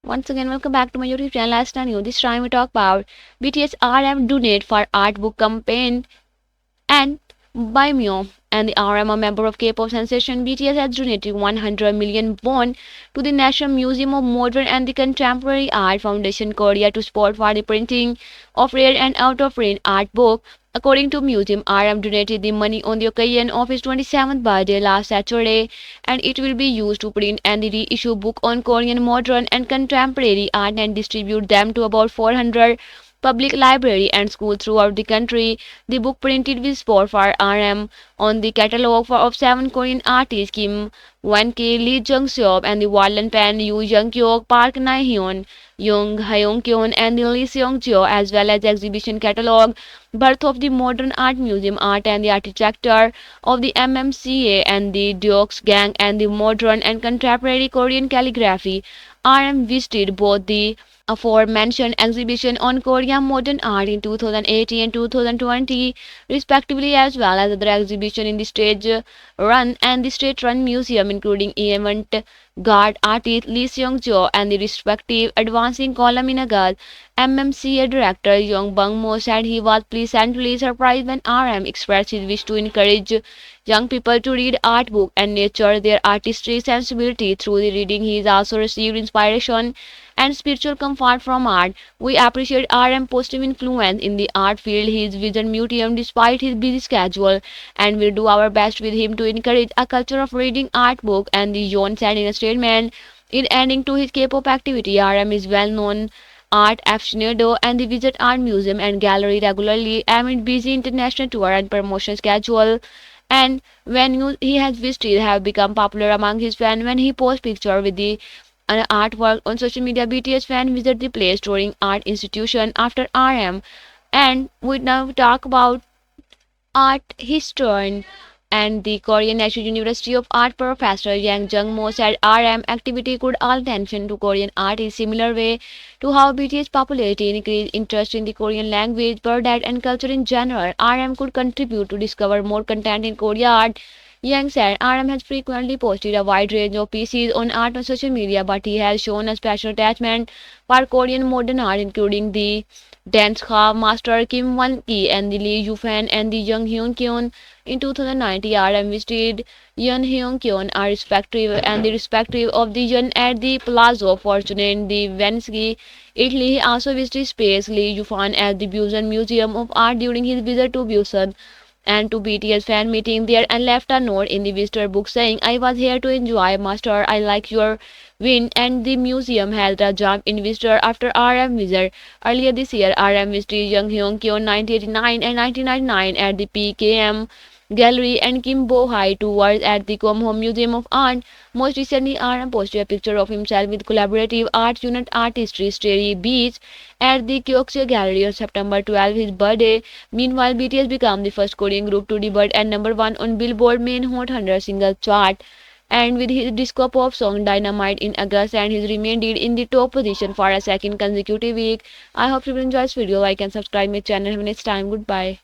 Once again, welcome back to my YouTube channel. Last time, this time we talk about BTS RM donate for art book campaign and by Myo. And the RM, a member of K-pop sensation BTS, has donated 100 million won to the National Museum of Modern and the Contemporary Art Foundation Korea to support for the printing of rare and out of print art book. According to museum, RM donated the money on the occasion of his 27th birthday last Saturday, and it will be used to print and reissue book on Korean modern and contemporary art and distribute them to about 400 public library and school throughout the country. The book printed with support for RM on the catalog of seven Korean artists Kim Wan-K, Lee Jung-seop, and the Warlan Pan, Yoo Jung-kyuk, Park Na-hyun, Young Hyun-kyun, and the Lee Seong-jo, as well as exhibition catalog, Birth of the Modern Art Museum, Art and the Architecture of the MMCA, and the Deoks Gang, and the Modern and Contemporary Korean Calligraphy. RM visited both the aforementioned exhibition on Korean modern art in 2018 and 2020 respectively, as well as other exhibition in the stage run and the state run museum, including avant garde artist Lee Seong-jo and the respective advancing column in August. MMCA director Young Bung Mo said he was pleasantly surprised when RM expressed his wish to encourage young people to read art book and nurture their artistic sensibility through the reading. He has also received inspiration and spiritual comfort from art. We appreciate RM positive influence in the art field. His vision museum despite his busy schedule, and we'll do our best with him to encourage a culture of reading art book. And the Yon said in a statement. In ending to his K-pop activity, RM is well known art aficionado and they visit art museum and gallery regularly amid busy international tour and promotion schedule. And venues he has visited have become popular among his fans when he posts pictures with the artwork on social media. BTS fans visit the place during art institution after RM. And we now talk about art historian and the Korean National University of Art professor Yang Jung-mo said RM activity could call attention to Korean art in similar way to how BTS popularity increased interest in the Korean language, bird art and culture in general. RM could contribute to discover more content in Korean art. Yang said RM has frequently posted a wide range of pieces on art on social media, but he has shown a special attachment for Korean modern art, including the dance master Kim Won-ki and the Lee Yoo-fan and the Jung Hyun-kyun. In 2019, RM visited Yeon Hyun-kyun are respective and the respective of the Yeon at the Palazzo Fortune in the Venice, Italy. He also visited Space Lee Yoo-fan at the Busan Museum of Art during his visit to Busan and to BTS fan meeting there and left a note in the visitor book saying, I was here to enjoy master, I like your win. And the museum held a jump in visitor after RM visit. Earlier this year, RM visited Jung Hyun-kyun 1989 and 1999 at the PKM Gallery and Kim Bo-hai tours at the Kumho Museum of Art. Most recently, RM posted a picture of himself with collaborative art unit artistry Starry Beach at the Kyokseo Gallery on September 12, his birthday. Meanwhile, BTS became the first Korean group to debut at number 1 on Billboard Main Hot 100 singles chart. And with his disco pop song Dynamite in August, and he's remained in the top position for a second consecutive week. I hope you will enjoy this video. Like and subscribe my channel. Have a nice time. Goodbye.